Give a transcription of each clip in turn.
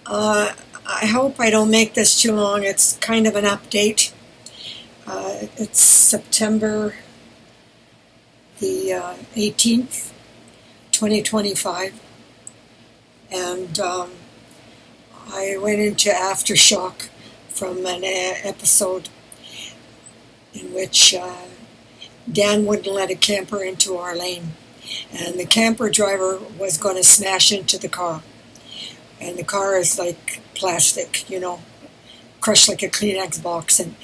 I hope I don't make this too long. It's kind of an update. It's September the 18th, 2025, and I went into aftershock from an episode in which Dan wouldn't let a camper into our lane, and the camper driver was going to smash into the car. And the car is like plastic, crushed like a Kleenex box, and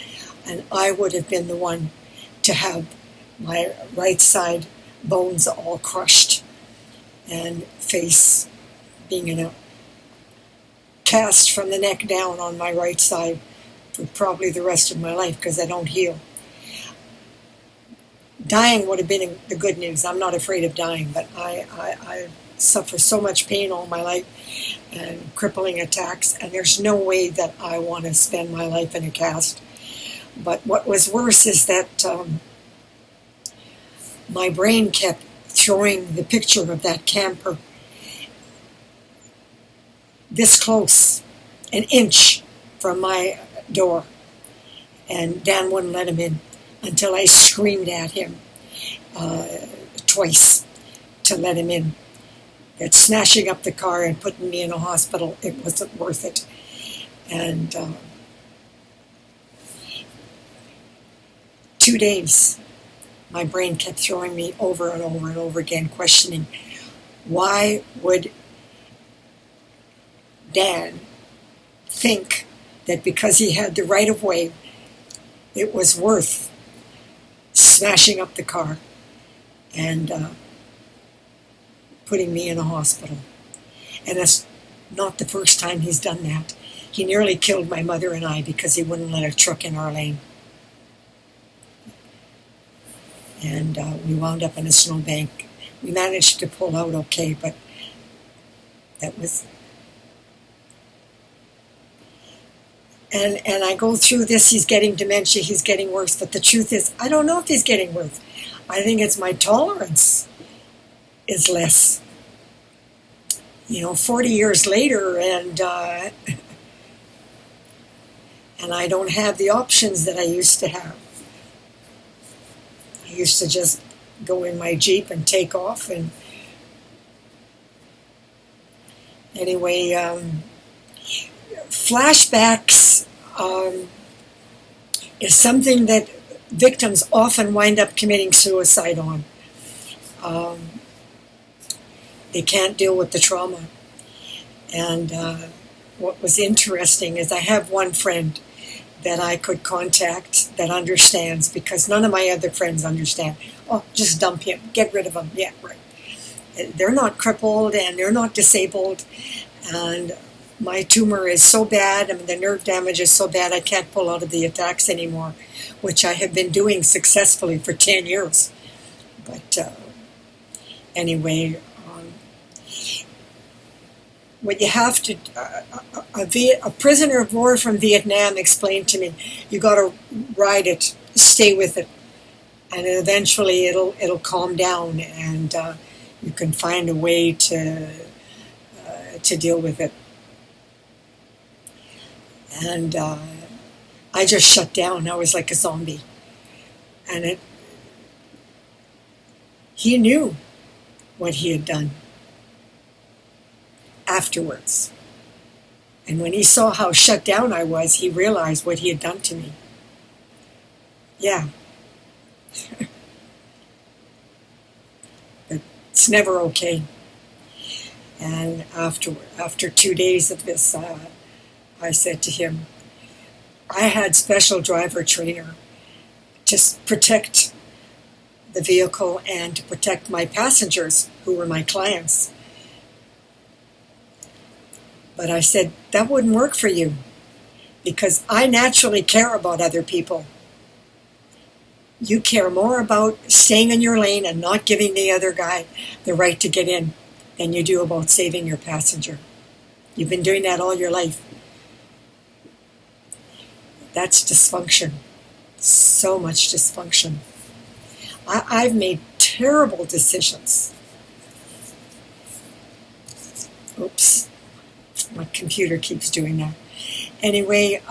I would have been the one to have my right side bones all crushed and face being in a cast from the neck down on my right side for probably the rest of my life because I don't heal. Dying would have been the good news. I'm not afraid of dying, but I suffer so much pain all my life and crippling attacks, and there's no way that I want to spend my life in a cast. But what was worse is that my brain kept throwing the picture of that camper this close, an inch from my door, and Dan wouldn't let him in until I screamed at him twice to let him in. That smashing up the car and putting me in a hospital, it wasn't worth it. And 2 days, my brain kept throwing me over and over and over again, questioning, why would Dan think that because he had the right of way, it was worth smashing up the car and putting me in a hospital. And it's not the first time he's done that. He nearly killed my mother and I because he wouldn't let a truck in our lane. And we wound up in a snowbank. We managed to pull out okay, but that was... And I go through this, he's getting dementia, he's getting worse, but the truth is, I don't know if he's getting worse. I think it's my tolerance is less. 40 years later, and I don't have the options that I used to have. I used to just go in my Jeep and take off, and anyway, flashbacks is something that victims often wind up committing suicide on. They can't deal with the trauma. And what was interesting is I have one friend that I could contact that understands, because none of my other friends understand. Oh, just dump him, get rid of him. Yeah, right. They're not crippled and they're not disabled. And my tumor is so bad, the nerve damage is so bad I can't pull out of the attacks anymore, which I have been doing successfully for 10 years. But anyway, what you have to, a prisoner of war from Vietnam explained to me, you got to ride it, stay with it, and eventually it'll calm down, and you can find a way to deal with it. And I just shut down. I was like a zombie, and he knew what he had done afterwards. And when he saw how shut down I was, he realized what he had done to me. Yeah. But it's never okay. And after 2 days of this, I said to him, I had special driver trainer to protect the vehicle and to protect my passengers who were my clients. But I said, that wouldn't work for you because I naturally care about other people. You care more about staying in your lane and not giving the other guy the right to get in than you do about saving your passenger. You've been doing that all your life. That's dysfunction. So much dysfunction. I've made terrible decisions. Oops. My computer keeps doing that. Anyway,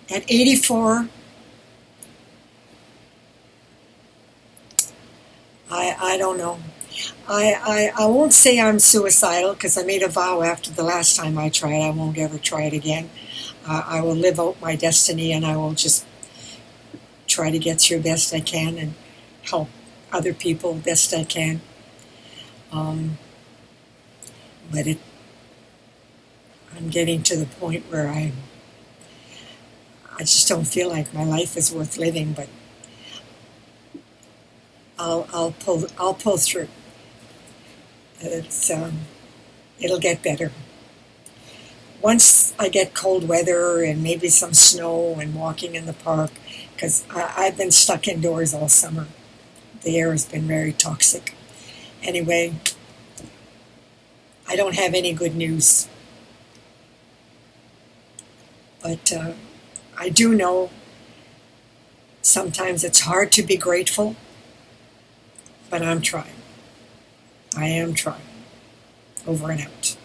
at 84, I don't know. I won't say I'm suicidal because I made a vow after the last time I tried I won't ever try it again. I will live out my destiny, and I will just try to get through best I can and help other people best I can. But I'm getting to the point where I just don't feel like my life is worth living. But I'll pull through. It'll get better. Once I get cold weather and maybe some snow and walking in the park, because I've been stuck indoors all summer. The air has been very toxic. Anyway, I don't have any good news. But I do know sometimes it's hard to be grateful, but I'm trying. I am trying. Over and out.